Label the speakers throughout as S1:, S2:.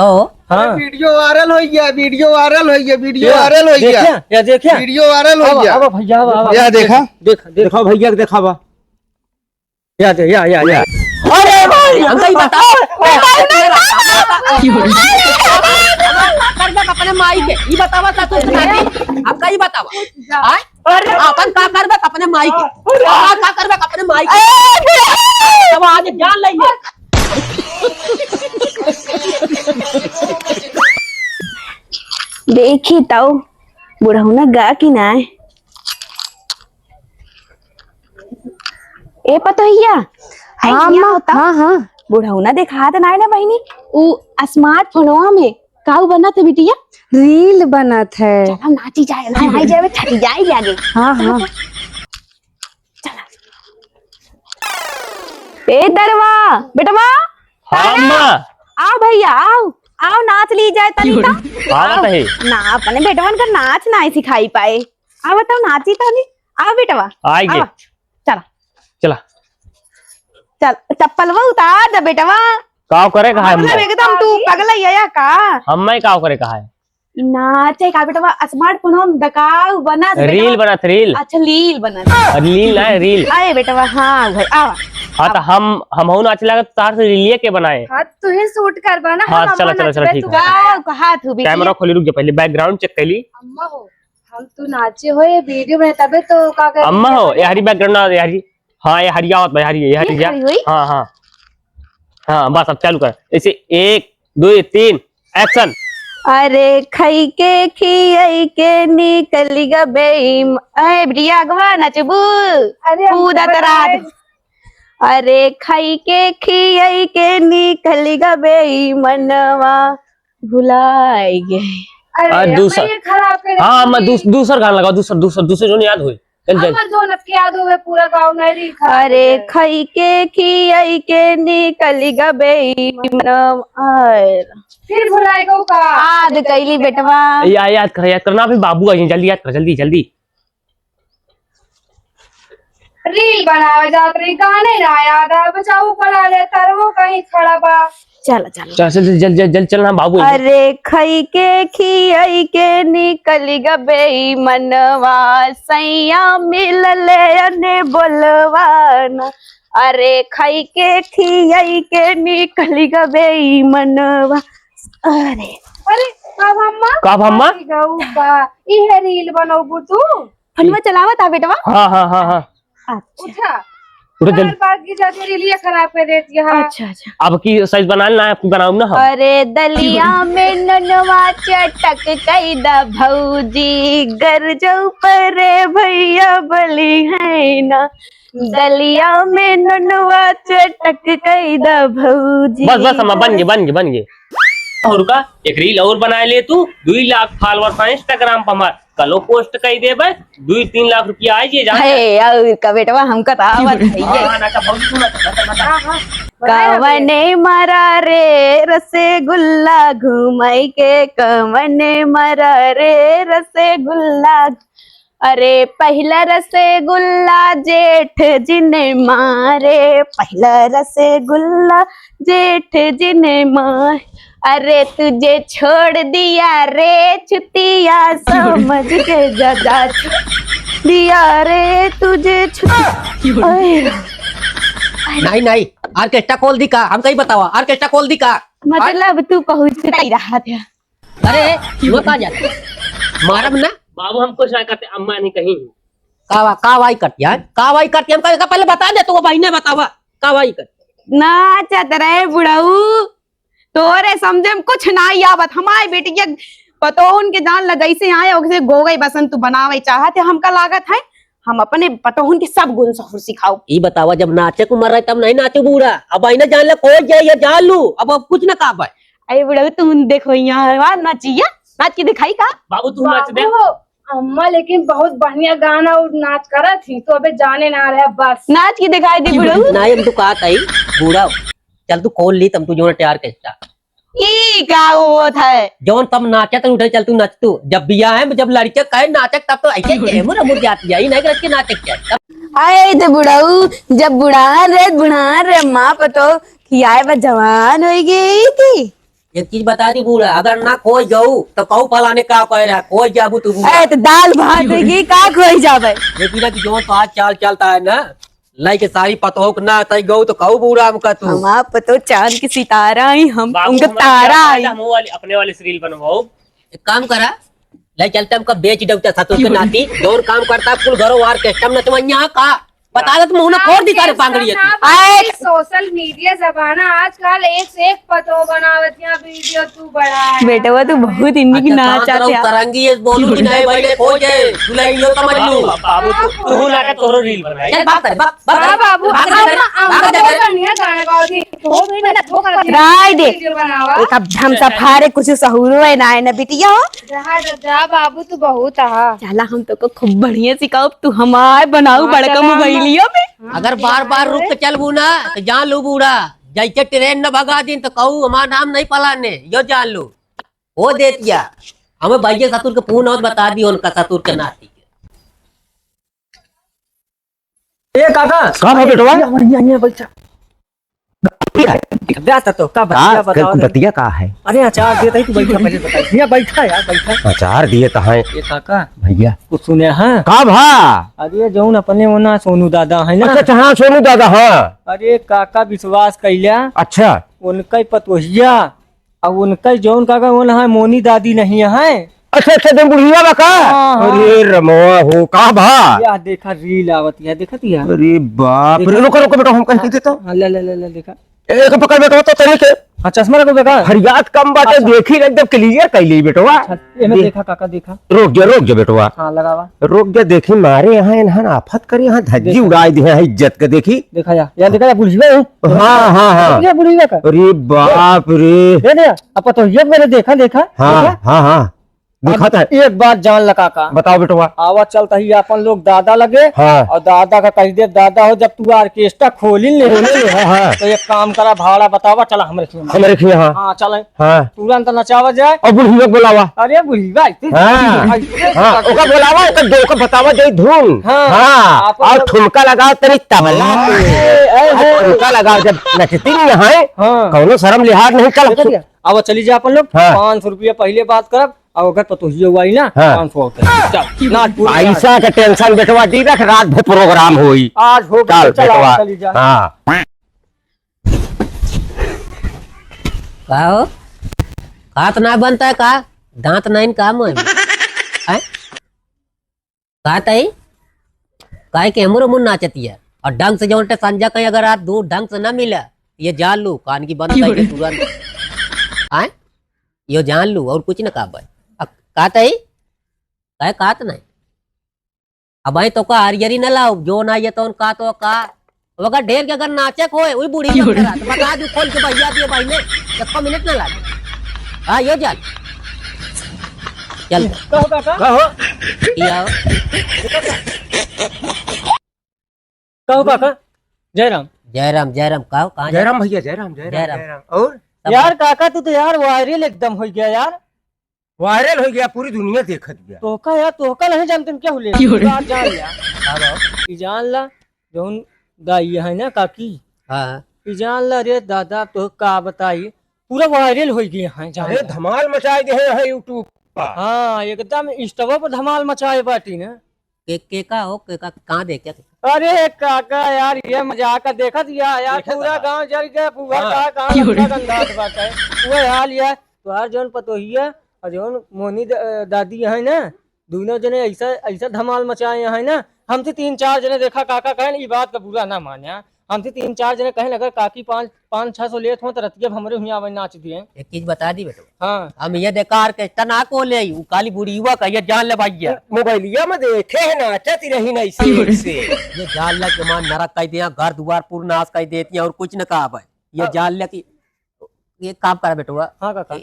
S1: हाँ
S2: video viral हो गया, वीडियो वायरल हो गया, वीडियो वायरल हो गया।
S1: या देखिए
S2: वीडियो वायरल हो गया।
S1: अब भैया
S2: या देखा
S1: देखो भैया दिखावा या अरे भाई हमको ही बताओ
S3: अपने माई के ई बतावा ता तू हमका ही बतावा अरे अपन का करबे अपने माई के का करबे अपने माई के अब आज जान लेंगे।
S4: देखी तो बुढ़ौना गा कि ना ए पतोहिया हाँ बुढ़ौना देखा था ना बहनी उ स्मार्टफोनवा में काऊ बना था बिटिया
S5: रील बनत है।
S4: चला नाची जाए नाई जाए छटी जाए जागे।
S5: हाँ
S4: चला ए दरवा बेटवा
S6: हाँ माँ
S4: आओ भैया आओ नाच ली जाए तनी ता
S6: आवत है
S4: ना अपने बेटवन का नाच ना सिखाई पाए आओ बताओ नाची तो नहीं आओ बेटवा
S6: आएंगे
S4: आओ, चला
S6: चला
S4: चल चप्पलवा उतार दे बेटवा
S6: काव करे कहा
S4: मतलब एकदम तू पगला या का
S6: हम मैं काव करे कहा है
S4: नाचे का बेटवा स्मार्टफोन में दकाऊ बना
S6: रील बनत रील
S4: अच्छा रील बना
S6: रील ना रील
S4: आए बेटवा हाँ भाई आवा
S6: हाँ तो हम हो नाच लगा तार से रीलिए के बनाए
S5: हाँ तुहे शूट करवा ना।
S6: हाँ चला चला चला ठीक है
S4: गाओ कहा तू भी
S6: कैमरा खोली रुक जा पहले बैकग्राउंड चेक कर ली
S5: अम्मा हो हम तू नाचे हो ये वीडियो बने तबे तो का कर
S6: अम्मा हो ये हरी बैकग्राउंड ना ये हरी हाँ ये हरिया होता है हरी ये हरी जा हाँ हाँ हाँ बस अब चालू कर ऐसे 1 2 3 एक्शन।
S4: अरे खई के खियाई के निकली गा बेईम अरे बिटिया गवा नचबू
S5: अरे
S4: पूरा तरात अरे खई के खियाई के निकली गा बेईमनवा भुलाई गए
S5: अरे
S6: दूसरा
S5: ये खराब कर
S6: हाँ मैं दूसरा गाना लगाओ दूसरा जो नहीं याद हुई चल चल
S5: अमर जोनत के याद होवे पूरा गांव नहीं खराब।
S4: अरे खई के खियाई के निकली गा बेईमनवा
S5: फिर भुलाएगा का
S4: याद कैली बेटवा
S6: याद करना फिर बाबू आ जल्दी याद कर जल्दी
S5: रील बनावे जात रही गाने ना याद आ बचाऊ पड़ा ले तरवो कहीं खड़ा बा।
S4: चल
S6: चल चलना बाबू
S4: अरे खई के खियाई के निकली गा बेईमनवा सैया मिलले ने बोलवाना अरे खई के खियाई के निकली गा बेईमनवा अरे
S6: कब अम्मा
S5: गऊ बा इहे रील बनौबू तू
S4: फनवा चलावा था बेटवा
S6: हाँ
S4: अच्छा
S5: उठा
S6: उठो जल्दी
S5: बाकी जाती रीलिया खराब कर देती है।
S4: अच्छा
S6: अब की साइज बनाना है बनाऊ ना हम
S4: अरे दलिया में ननवा चटक कैदा भौजी गर जो परे भैया बली है ना दलिया में ननवा चटक कैदा भौजी
S6: बस अम्मा बन गए और का एक रील और बनाए ले तू 2 लाख फॉलोअर्स है इंस्टाग्राम पर हमार कलो पोस्ट कर देबे 2-3 लाख रुपया आ जे जाने
S4: हे और का बेटवा हमका तावत है कवने मरा रे रसगुल्ला घुमाई के कवने मरा रे रसगुल्ला अरे पहला रसगुल्ला जेठ जिने मारे पहला रसगुल्ला जेठ जिने मार अरे तुझे छोड़ दिया रे छुतिया समझ के जदा दिया रे तुझे
S3: नहीं ऑर्केस्ट्रा खोल दी का हमका ही बतावा ऑर्केस्ट्रा खोल दी का
S4: मतलब तू पहुंच ही रहा था।
S3: अरे वो कहाँ जाते मारब ना
S6: बाबू हम कुछ ना करते अम्मा नहीं कहीं
S3: कावाई करती है कावाई करती है हमका पहले बता दे तो वो भाई ने बतावा कावाई कर
S4: नाचत रहे बुढ़ऊ तोरे समझे में कुछ ना आवत हमारी बेटी के पतो उनके जान लग से आए और गो गई बसन तू बनावे चाहते हमका लागत है हम अपने पतोहन के सब गुण सहूर सिखाओ।
S3: ये बतावा जब नाचे को मर रहा है तब नहीं नाचे बूढ़ा अब आई ना जान ले कोई जाए या जान लू अब कुछ ना का
S4: अरे बुढ़ऊ तुम देखो यहाँ नाचिया नाच के दिखाई का
S6: बाबू तू नाच दे
S5: अम्मा लेकिन बहुत बढ़िया गाना और नाच करा थी तो अबे जाने ना रहे बस
S4: नाच की दिखाई दी बुढ़ऊ
S3: नहीं हम तो कहा था बूढ़ा चल तू खोल ली तब तू जो तैयार कैसा
S4: ई का वो था
S3: जौन तब नाचत उठे चल तू नच तू जब बिया है जब लड़के कहे नाचक तब तो ऐसे कैमरा मुड़ जाती है नहीं रख के नाचक क्या
S4: आए तो बुढ़ऊ जब बुढ़ान रे माँ पतो कि आए बस जवान हो गई थी
S3: एक चीज बता दी बूढ़ा, अगर ना खोई जाऊ तो कहू फलाने का कह रहा खोई जाबू तू
S4: ए तो दाल भात की का खोई जावे।
S3: लेकिन कि जो तो आज चाल चलता है ना लाई के सारी पतोक ना तई गऊ तो कहू बूढ़ा हमका तू।
S4: हम आप तो चांद की सितारा ही हम
S6: बाबू,
S4: उनका
S6: हमारा
S4: तारा
S6: क्या
S4: आई।
S6: फायदा, हम वो वाली अपने वाली सीरियल बनवाओ।
S3: एक काम करा लाई चलते हमका बेच डबता सतो के नाती जोन काम करता कुल घरों वार केस्टम नचवैया का बता दे मुंह ना फोड़ दी तारे पांगड़ी
S5: आए सोशल मीडिया जमाना आजकल एक से एक पतो बनावतियां वीडियो तू बड़ा है।
S4: बेटा तू बहुत इन्हीं की नाच आते हैं।
S3: तरंगी ये बोलू कि नहीं भाई खोज दुल्हनियो समझ लू।
S6: बाबू तू ना के तोरो रील बनाए।
S3: चल बात कर बात
S5: हाँ बाबू
S4: राय दे
S5: वीडियो बनावा।
S4: एक अब हम सफारे कुछ सहूरो है ना है ना बिटिया।
S5: जा बाबू तू बहुत हा।
S4: चला हम तो को खूब बढ़िया सिखाओ तू हमारे बनाऊ
S5: हाँ,
S4: बड़का
S5: चला
S4: मोबाइलियो में।
S3: अगर बार बार रुक के चल ना तो जान लू बूढ़ा जैसे ट्रेन न भगा दिन तो कहू हमारा नाम नहीं पलाने यो जान लू वो दे दिया हमें भैया ससुर के फोन और बता दियो उनका ससुर के नाती
S1: ए काका
S2: कहाँ है बेटवा?
S1: यहाँ बैठा तो का बतिया बताओ।
S2: बतिया का है?
S1: अरे अचार देता ही तू बैठा पहले बता। यहाँ बैठा यार बैठा।
S2: अचार दिए तो है
S1: ये काका
S2: भैया।
S1: कुछ सुने हैं?
S2: का भा?
S1: अरे जौन अपने वो ना सोनू दादा है ना।
S2: अच्छा हाँ सोनू दादा हाँ।
S1: अरे काका विश्वास कैला
S2: अच्छा
S1: उनका पतोहिया और उनका जौन काका वो है मोनी दादी नहीं है।
S2: अच्छा अच्छा तुम बुढ़िया बा का?
S1: हाँ।
S2: अरे रमवा हो का भा?
S1: या देखा रील आवती है देखा तिया।
S2: अरे बाप रे रुको रुको बेटा हम कहीं देता हूँ।
S1: हाँ, ले देखा।
S2: एक पकड़ बेटा तो तनी के
S1: हाँ चश्मा रखो देखा।
S2: हरियात कम बाटे देखी एकदम क्लियर कैली बेटवा।
S1: एमे देखा काका देखा।
S2: रोक जा बेटवा
S1: हाँ लगावा
S2: रोक जा देखी मारे यहाँ इन्हन आफत करी यहाँ धज्जी उड़ाई दी है इज्जत के देखी।
S1: देखा या देखा या बुढ़िया
S2: हाँ हाँ हाँ
S1: ये बुढ़िया का
S2: अरे बाप रे
S1: ये ने अब तो ये मैंने देखा देखा
S2: हाँ हाँ हाँ दिखाता है।
S1: एक बात जान लगा का
S2: बताओ बेटवा।
S1: आवाज चलता ही अपन लोग दादा लगे
S2: हाँ
S1: और दादा का कह दे दादा हो जब तू ऑर्केस्ट्रा खोली ले
S2: हाँ हाँ
S1: तो एक काम करा भाड़ा बतावा चला हमरे
S2: हमारे खिया हाँ
S1: हाँ चले
S2: हाँ
S1: तुरंत नचावा जाए।
S2: और बुढ़िया बोलावा।
S1: अरे बुढ़िया
S2: हाँ हाँ ओका बोलावा ओका दो का बतावा दे धूम।
S1: हाँ।
S2: हाँ
S1: आप
S2: और
S1: लोग-
S2: ठुमका लगाओ तनी तबला पे। ठुमका लगाओ जब नचती नहीं है
S1: हाँ
S2: कौनो शर्म लिहाज नहीं चल।
S1: देखा दिया? अब चली जाए अपन लोग
S2: हाँ।
S1: 500 रुपया पहले बात करब और अगर पतोहिया हुआ ही ना
S2: हाँ।
S1: 500 होता है। चल नाच पूरा
S2: पैसा के टेंशन बेटवा दी रख रात भर प्रोग्राम होई।
S1: आज हो गया
S2: चल
S1: चला
S2: बेटवा
S1: चली जा।
S2: हाँ
S3: का हो हाथ ना बनता है का दांत नहीं काम है का तई काय के हमरो मुन नाचती है और ढंग से जो संजा कहीं अगर आप दूर ढंग से न मिला ये जान लू कान की बंद करके तुरंत आए यो जान लू और कुछ न का भाई का तई काय कात नहीं अब भाई तो का हरियरी न लाओ जो ना ये तो का तो का अगर ढेर के अगर नाचक होए वही बूढ़ी तो बता दू खोल के भैया दिए भाई ने 1 मिनट न लागे हाँ यो चल चल
S1: कहो काका
S2: कहो
S3: या
S1: कहो काका जयराम
S3: जयराम कहो कहाँ जा-
S2: जयराम भैया जयराम
S3: जयराम।
S2: और
S3: सब
S1: यार काका तू तो यार वायरल एकदम हो गया यार।
S2: वायरल हो गया पूरी दुनिया देखत गया।
S1: तो का यार तो का नहीं जानते क्या हुले यार जान लिया
S3: हाँ बाबू।
S1: ई जान ला जोन दाई है ना काकी
S3: हाँ
S1: ई जान ला रे दादा तो का बताई पूरा वायरल हो गया है जान
S2: अरे
S1: ला।
S2: धमाल मचाए दे है यूट्यूब पर।
S1: हाँ एकदम इंस्टावा पर धमाल मचाए बाटी ना।
S3: के का हो के का कहाँ देख क्या
S1: अरे काका यार ये मजाक देखा दिया यार
S2: देखत
S1: पूरा
S2: बा।
S1: गांव जल गया पूरा
S2: हाँ।
S1: का गंदात बात है वो हाल ये तो यार जोन पतोहिया और जोन मोनी दादी है ना दोनों जने ऐसा ऐसा धमाल मचाए है ना। हमसे 3-4 जने देखा काका कहें ये बात का बुरा ना माने हमसे 3-4 जने कहें अगर काकी 500-600 लेत हो तो रतिया हमरे हुआ आवे नाच दिए।
S3: एक चीज बता दी बेटो
S1: हाँ
S3: हम ये देकार के तना को ले आई काली बुढ़ी हुआ का ये जान ले भैया
S2: मोबाइलिया में देखे है नाचती रही ना इसे
S3: ये जान ले के मान नरक कह दिया घर द्वार पूर्ण नाश कह देती है और कुछ न कहा भाई ये जान ले की ये काम करा बेटुआ
S1: हाँ काका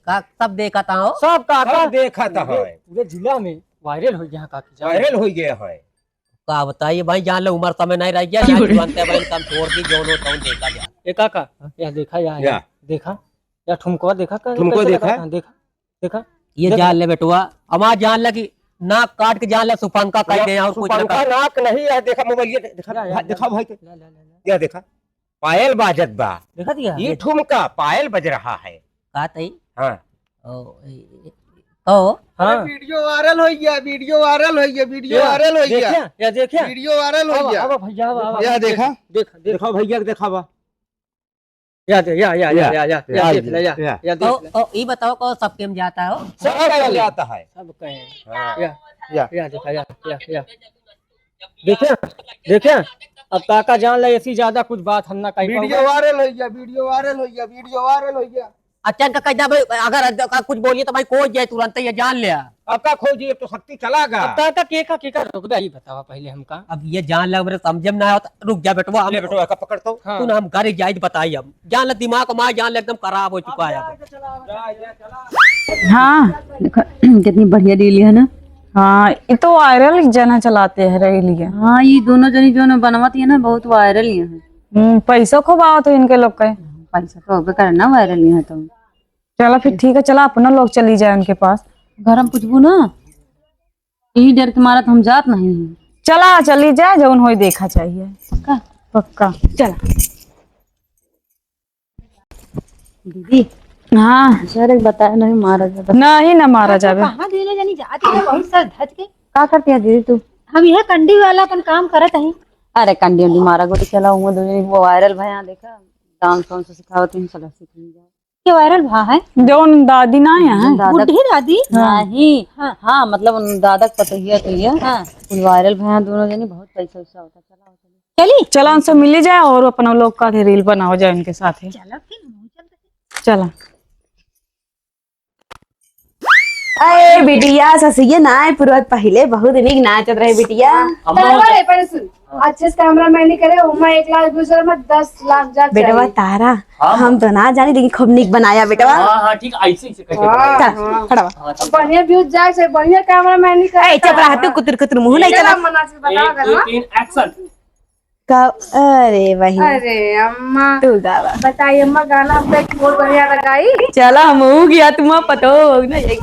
S3: का सब देखा था हो
S1: सब काका
S2: देखा था
S1: पूरे जिला में वायरल हो गया काकी जान।
S2: वायरल हो गया है।
S3: का बताइए भाई जान ले उम्र समय नहीं रह गया ना बनते भाई काम छोड़ दी जो नो तो देखा जा
S1: ए काका या देखा या देखा या ठुमकवा देखा का
S2: ठुमको
S1: कैसे
S2: देखा?
S1: लगा? हाँ, देखा
S3: ये
S1: देखा।
S3: जान ले बेटुआ हमार जान ले की नाक काट के जान ले सुपंका कह दे और कुछ न
S2: पंखा
S3: कर
S2: नाक नहीं है देखा मोबाइलिया देखा देखा भाई के
S1: ला, ला, ला, ला।
S2: क्या देखा पायल बाजत बा
S1: देखा दिया
S2: ये ठुमका पायल बज रहा है
S3: का तई
S2: हाँ
S3: ओ
S1: हाँ
S7: वीडियो वायरल हो गया, वीडियो वायरल हो गया, वीडियो वायरल हो गया,
S1: देखिया या देखिया
S7: वीडियो वायरल हो गया।
S1: अब भैया अब
S7: यह देखा,
S2: देखो भैया के दिखावा
S1: या देख ले या देख ले
S3: ओ ई बताओ को सब केम जाता हो
S2: सब चल जाता है।
S1: सब कहे
S2: हाँ।
S1: या देखा या देखिए देखिए अब काका जान ले ऐसी ज्यादा कुछ बात हम ना कही
S7: वीडियो वायरल हो गया, वीडियो वायरल हो गया, वीडियो वायरल हो गया।
S3: अच्छा का कहना भाई अगर कुछ बोलिए तो भाई कोई जाए तुरंत ये जान लिया।
S2: आपका खोजिए तो शक्ति चलागा।
S1: अब काका के का रुक गया, ये बतावा पहले हमका।
S3: अब ये जान लग मेरे समझ में ना आया तो रुक जा बेटवा
S2: ले बेटो का पकड़ता हूँ।
S1: हाँ।
S3: तू ना हम घर जाए बताई अब जान ल दिमाग मार जान ल एकदम खराब हो चुका है अब।
S8: हाँ देखो कितनी बढ़िया रील है ना। हाँ ये तो वायरल जना चलाते हैं रील। हाँ ये दोनों जनी जो ना बनवाती है ना बहुत वायरल ही है। पैसा खूब आओ तो इनके लोग का पैसा तो होबे करना वायरल ही है। तो चलो फिर ठीक है, चला अपना लोग चली जाए उनके पास। घर हम पूछबू ना यही डर के मारा तो हम जात नहीं है। चला चली जाए जो उन्होंने देखा चाहिए। पक्का पक्का चला दीदी। हाँ सर बताया नहीं मारा जाता नहीं ना मारा जावे।
S9: कहाँ दिने जानी जाती है बहुत सर धज के।
S8: का करती है दीदी तू?
S9: हम यह कंडी वाला अपन काम करत हैं।
S8: अरे कंडी उंडी मारा गोटी चला हूँ वो वायरल भया देखा डांस वांस सिखावत हूँ सला सीख जाए।
S9: ये वायरल भा है
S8: जो दादी ना है
S9: बुढ़ी दादी।
S8: नहीं हाँ मतलब उन दादा का पता ही है तो ये
S9: हाँ
S8: वायरल भया दोनों जनी बहुत पैसा वैसा होता।
S9: चली
S8: चला उनसे मिली जाए और अपना लोग का रील बनाओ जाए उनके साथ ही।
S9: चलो फिर
S8: चला
S4: अरे बिटिया ससिया नाय पुरवत पहले बहुत निक नाचत रहे बिटिया।
S5: बराबर पर सुन, अच्छे से कैमरा मैन नहीं करे उमा 1 लाख दूसरे में 10 लाख जा
S4: बेटवा तारा हम तो ना जानी लेकिन खूब निक बनाया बेटवा।
S6: हाँ ठीक ऐसे ही कह
S4: चल खड़ा
S5: बढ़िया व्यूज जाए से बढ़िया कैमरा मैन नहीं करे।
S4: ए चुप रह तू कुतर कुतर मुंह नहीं चला।
S5: मना से बता
S6: 1 2 3 एक्शन।
S4: अरे वही
S5: अरे अम्मा
S4: तू गावा
S5: बताइए अम्मा गाना पे बहुत बढ़िया लगाई।
S4: चला हम हो गया तुम पतो ना एक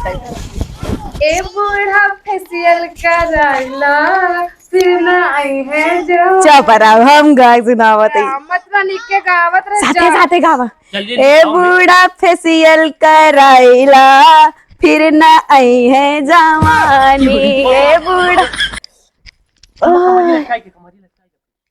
S5: ए बूढ़ा फेसियल कराइला फिर ना आई है जो
S4: चुप रह हम गाय सुनावत है
S5: मतलब लिख के गावत रहे
S4: साथे साथे गावा।
S6: जल्दी
S4: ए बूढ़ा फेसियल कराइला फिर ना आई है जवानी। ए बूढ़ा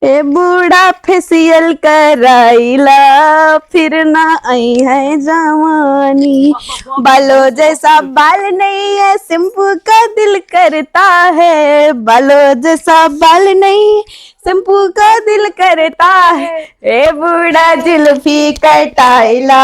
S4: ए बूढ़ा फेसियल कराइला फिर ना आई है जवानी। बालों जैसा बाल नहीं है शैम्पू का दिल करता है। बालों जैसा बाल नहीं शैम्पू का दिल करता है। ए बूढ़ा जुल्फी कटाइला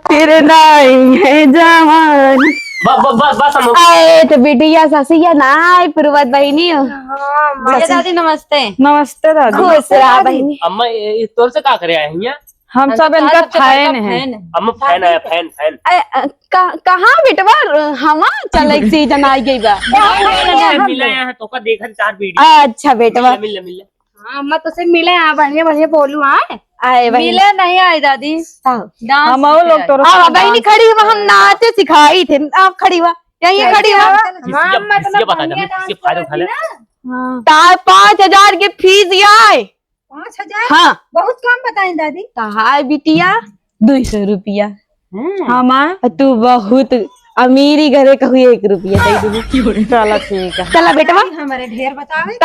S4: फिर ना आई है जवानी।
S6: बस हम
S4: आए तो बिटिया ससिया नाय पुरवत बहनी हो।
S8: दादी नमस्ते।
S4: नमस्ते दादी। खुश रहा बहनी।
S6: अम्मा ये तोर से का करे आए हैं?
S8: हम सब इनका फैन है।
S6: अम्मा फैन आया फैन फैन।
S4: कहाँ बेटवा हम चल सीजन आई गई बा।
S6: मिला यहाँ तो का देखा 4 वीडियो।
S4: अच्छा बेटवा
S6: मिल
S5: हाँ अम्मा तो से मिले हाँ बढ़िया बढ़िया बोलू हाँ।
S4: आए बहनी
S8: मिले नहीं आए दादी।
S4: हम
S8: लोग तो
S4: बहनी खड़ी हुआ हम नाचे सिखाई थे आप खड़ी हुआ यही खड़ी हुआ।
S5: हाँ अम्मा
S6: किसी बता दे किसी फायदा उठा ले।
S4: 5,000 के फीस आए।
S9: 5,000
S4: हाँ
S9: बहुत कम बताएं दादी।
S4: कहा बिटिया 200 रुपया।
S8: हाँ
S4: तू बहुत अमीरी घरे कहू 1 रुपया दे दूँ।
S8: चला ठीक है।
S4: चला बेटवा
S9: हमारे ढेर बतावे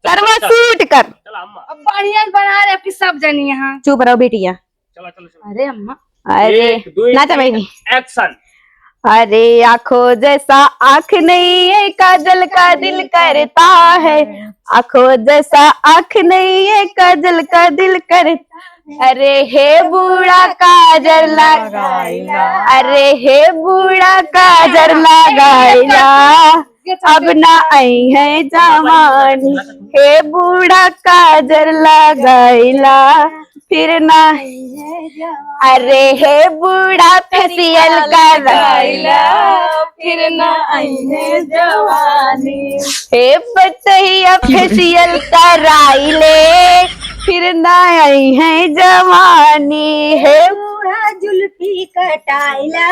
S4: करवा सूट कर।
S6: चल अम्मा
S5: अब बढ़िया बना रहे आपकी सब जनी यहाँ।
S4: चुप रहो बेटिया।
S6: चलो
S5: अरे अम्मा
S4: अरे
S6: 1 2
S4: नाचा बहनी।
S6: एक्शन।
S4: अरे आंखों जैसा आंख नहीं है काजल का दिल करता है। आंखों जैसा आंख नहीं है काजल का दिल करता। अरे हे बूढ़ा काजल लगाइला। अरे हे बूढ़ा काजल लगाइला अब ना आई है जवानी। हे बूढ़ा काजल लगाइला फिर ना। अरे हे बूढ़ा फेसियल कराइला फिर ना आई है जवानी। हे बतैया फेसियल कराइले फिर ना आई है जवानी। हे
S9: बूढ़ा जुल्फी कटाइला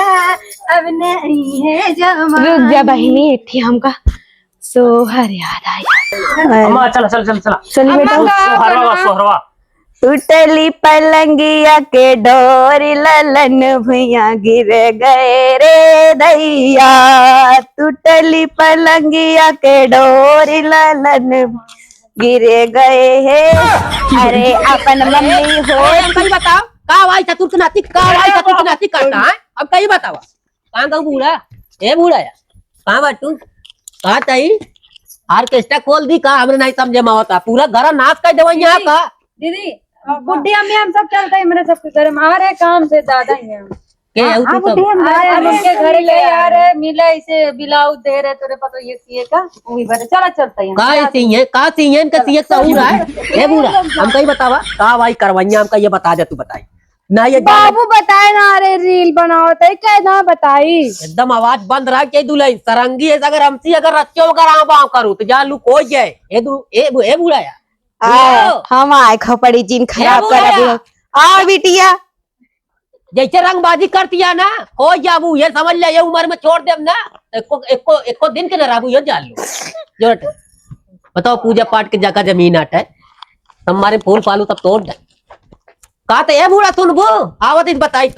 S9: अब नहीं है जवानी।
S4: रुक जा बहनी थी हमका सोहर याद आया।
S6: अम्मा चल चल चल चला
S4: चलिए बेटा
S6: सोहरवा सोहरवा।
S4: टूटली पलंगिया के डोरी ललन भुइया गिर गए रे दैया, टूटली पलंगिया के डोरी ललन गिर गए हे। अरे अपन मम्मी हो
S3: कहीं बताओ का भाई चतुर्थ नाती का भाई चतुर्थ नाती करता है। अब कहीं बतावा कहाँ कहूँ बूढ़ा ए बूढ़ा या कहाँ बाटू कहाँ ताई ऑर्केस्ट्रा खोल दी का हमने नहीं समझे मावता पूरा घर नाच कर देवा यहाँ का
S9: दीदी बुढ़ी अम्मी हम सब चलते हैं मेरे सबके घर में आ रहे काम से ज्यादा ही है।
S3: के आउ तू सब
S9: अरे हम उनके घर ले आ रहे मिले इसे ब्लाउज दे रहे तेरे पता ये किए का वही बात चला चलते हैं
S3: का सिंह का सिंह का सिंह का हो रहा है ए बूढ़ा हम कहीं बतावा का भाई करवैया हमका ये बता दे तू बताई ना ये
S5: बाबू बताए ना अरे रील बनाओ तो कहना बताई
S3: एकदम आवाज बंद रहा के दुलाई सरंगी है अगर हमसी अगर रच्चो अगर बाव करूं तो जान लू कोई जाए ए बूढ़ा या
S4: हम आए खपड़ी जीन खराब कर आ बिटिया
S3: जैसे रंगबाजी करती है ना हो जाबू ये समझ ले ये उम्र में छोड़ दे ना एको दिन के न राबू ये जान लो जो बताओ पूजा पाठ के जगह जमीन आट है तुम्हारे फूल फालू सब तोड़ दे कहा तो ये बूढ़ा सुनबो आवत इन बताई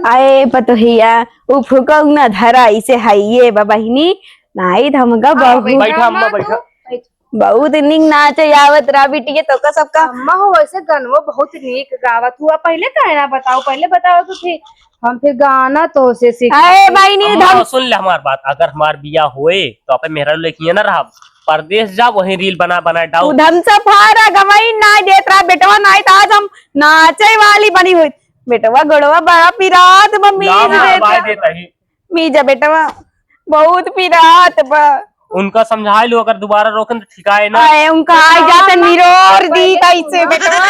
S4: आए पतोहिया उ फुकौ न धरा इसे हाइये बहिनी नाई धमगा बाबू
S6: बैठा अम्मा बैठा
S4: बहुत निक नाच आवत रा बिटिया तो का सबका
S5: अम्मा हो वैसे गनवो बहुत नीक गावत हुआ पहले काहे ना बताओ पहले बताओ तो थे हम फिर गाना तो से सीख
S4: आए बहिनी
S6: अम्मा सुन ले हमार बात अगर हमार बिया होए तो अपन मेहरा लेके ना रहा परदेश जा वही रील बना बना डाउ
S4: धम से फारा गवाई ना देत रहा बेटवा नाई तो आज हम नाचे वाली बनी हुई बेटवा गड़वा बड़ा पिरात
S6: देता ही
S4: मीजा बेटवा बहुत पिरात बा
S6: उनका समझा लो अगर दोबारा रोकन तो ठिकाए ना
S4: आए उनका आ जाते निरोर दी कैसे बेटवा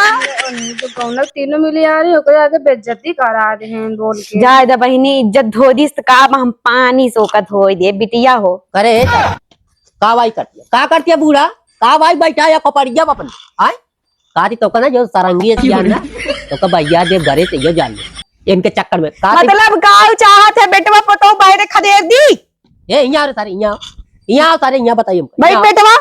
S5: तो कौन तीनों मिले आ रही हो आगे बेइज्जती करा दे हैं बोल के
S4: जा बहिनी इज्जत धो दिस का हम पानी सोकत हो दे बिटिया हो
S3: करे का भाई करती है बूढ़ा का भाई बैठा या कपड़िया अपन आए काती तो ना जो सरंगी है ना तो का भैया देव घरे से यो जान ले इनके चक्कर में
S4: मतलब गाँव चाहत है बेटवा पतो बाहर खदेड़ दी
S3: ए यहाँ सारे यहाँ सारे यहाँ बताइए
S4: भाई बेटवा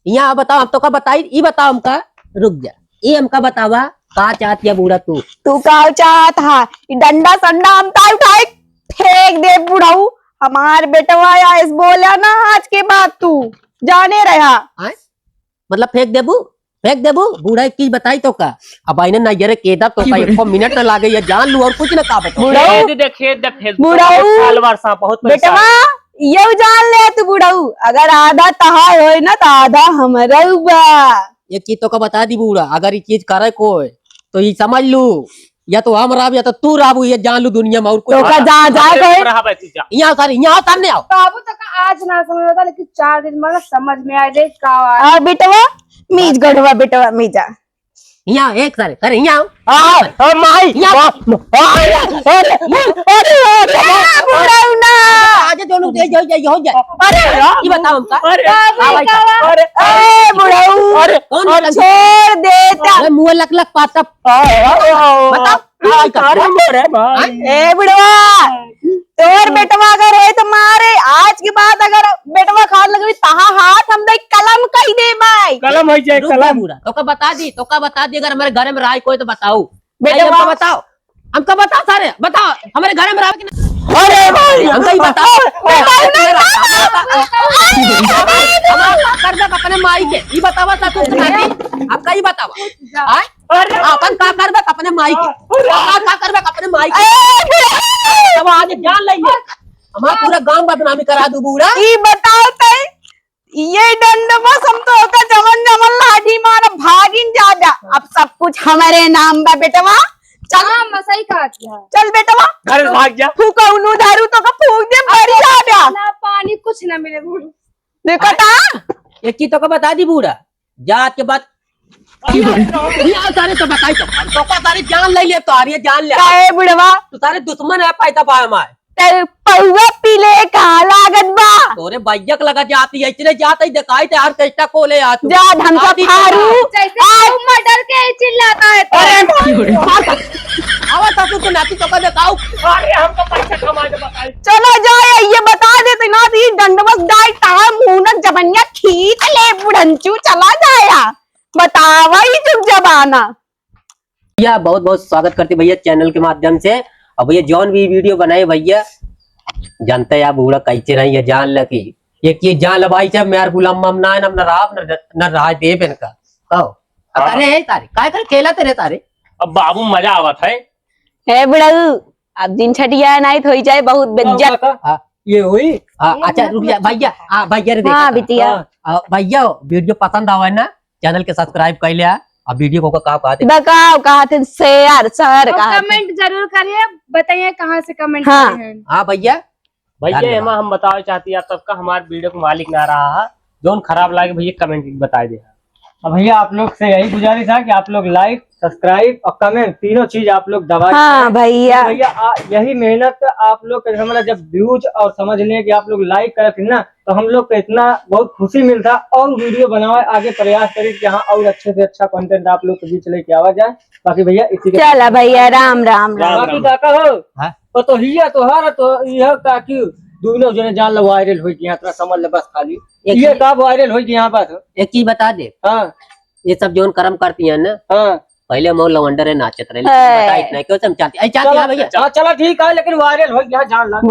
S3: यहाँ बताओ हम तो का बताई ये बताओ हमका रुक जा ये हमका बतावा का चाहती है बूढ़ा तू
S4: का चाहत हा डंडा संडा हम ताई उठाए फेंक दे बुढ़ाऊ हमार बेटवा या इस बोला ना आज के बाद तू जाने रहा
S3: मतलब फेंक देबू बूढ़ा एक चीज बताई तो का अब आईने ना ये केदा तो का एको मिनट न लागे ये जान लू और कुछ न का
S4: बुढ़ाऊ
S6: बहुत
S4: बेटवा यो जान ले तू बुढ़ाऊ अगर आधा तहार होए ना तो आधा हमारा बा
S3: एक चीज तो का बता दी बूढ़ा अगर ये चीज करे कोई तो ये समझ लू या तो हम राब या तो तू राबू ये जान लू दुनिया में और कुछ
S4: तो का जा
S3: यहाँ सामने आओ
S5: बाबू तक आज ना समझ होता लेकिन 4 दिन में समझ में आ जाए
S4: आ बेटवा मीज गढ़वा बेटवा मीजा
S3: यहाँ एक सारे अरे यहाँ आज दोनों दे जाओ हो जाए अरे ये बताओ हमका कौन
S4: छोड़ देता
S3: मुँह लक लक पाता बताओ
S4: ए बुढ़वा तोर बेटवा अगर है तो मारे आज के बाद अगर बेटवा खान लगे तहा हाथ हम दे कलम कही दे भाई
S6: कलम हो जाए कलम
S3: पूरा तो का बता दी अगर हमारे घर में रहा कोई तो बताओ
S4: बेटवा
S3: बताओ हमका बताओ सारे बताओ हमारे घर में रहा कि नहीं
S4: अरे भाई
S3: हमका ही बताओ कर दे अपने माई के ये बतावा ता तू सुनाती आपका ही बतावा अपन का करबे अपने माई के का करबे अपने माई के अब आज जान लइए हमारा पूरा गांव बदनामी करा दू बूढ़ा
S4: ई बताओ तई ये डंडवा हम तो का जमन जमन लाठी मार भागिन ज्यादा अब सब कुछ हमारे नाम बा बेटवा चल
S5: मसई का दिया
S4: चल बेटवा
S6: घर भाग जा
S4: फूका उनु दारू तो का फूक दे मरी जा
S5: ना पानी कुछ ना मिले बूढ़
S4: देखता
S3: एक चीज तो का बता दी बूढ़ा जात के बाद सारे तो बताई तो का सारे जान ले तो आ रही है जान ले
S4: काहे बुढ़वा
S3: तू सारे दुश्मन है पैदा पाए हमारे
S4: पौवा पीले का लागत बा
S3: तोरे बैजक लगा जाती है इतने जाते ही दिखाई थे हर चेष्टा को ले आ तू
S4: जा ढंग का फारू
S5: जैसे मर्डर के चिल्लाता है
S3: अरे आवा तो नाती तो का दिखाओ
S6: अरे हमको पैसा कमा दे बताई
S4: चलो जाए ये बता देते ना ती दंडवत डाई ता मुंह न जबनिया खींच ले बुढ़ंचू चला जाया बतावा ही चुप जबाना।
S3: भैया बहुत बहुत स्वागत करते भैया चैनल के माध्यम से। और भैया जौन भी वीडियो बनाए भैया जानते हैं आप बूढ़ा कैसे रही है जान लगी एक ये जान ल भाई जब मेरे गुलाम ममना है न राव न राय दे बेन का कहो अरे है तारे काय कर खेला तेरे तारे
S6: अब बाबू मजा आवत है।
S4: हे बुढ़ऊ अब दिन छटिया नहीं तो हो जाए बहुत बेज्जत।
S1: ये हुई
S3: अच्छा रुक जा भैया भैया रे
S4: हाँ बिटिया
S3: भैया वीडियो पसंद आवे ना चैनल के सब्सक्राइब कर लिया। अब वीडियो को का कहते
S4: बताओ कहा थे शेयर सर कहा
S5: कमेंट जरूर करिए, बताइए कहाँ से कमेंट
S4: हाँ।
S5: करे हैं।
S3: हाँ भैया
S6: भैया
S3: धन्यवाद।
S6: एमा हम बताना चाहती है सबका हमारे वीडियो को मालिक ना रहा है जोन खराब लगे भैया कमेंट बता दे।
S1: अब भैया आप लोग से यही गुजारिश है कि आप लोग लाइक सब्सक्राइब और कमेंट तीनों चीज आप लोग दबा
S4: हाँ भैया
S1: भैया यही मेहनत आप लोग के मतलब जब व्यूज और समझ लें कि आप लोग लाइक करें फिर ना तो हम लोग को इतना बहुत खुशी मिलता और वीडियो बनाए आगे प्रयास करें कि हाँ और अच्छे से अच्छा कंटेंट आप लोग के बीच लेके आवा जाए। बाकी भैया इसी के
S4: चला भैया राम राम राम।
S1: बाकी काका हो
S3: हाँ?
S1: तो हिया तोहार तो यह काकी दोनों जने जान लो वायरल हुई कि यहाँ तरह समझ ले बस खाली ये कब वायरल हुई कि यहाँ पर
S3: एक चीज बता दे
S1: हाँ
S3: ये सब जोन कर्म करती है ना
S1: हाँ
S3: पहले मोर लवंडर है नाचत रहे
S4: है।
S3: बता इतना क्यों समझाती चाहती है भैया
S1: चला ठीक है लेकिन वायरल हो गया जान ला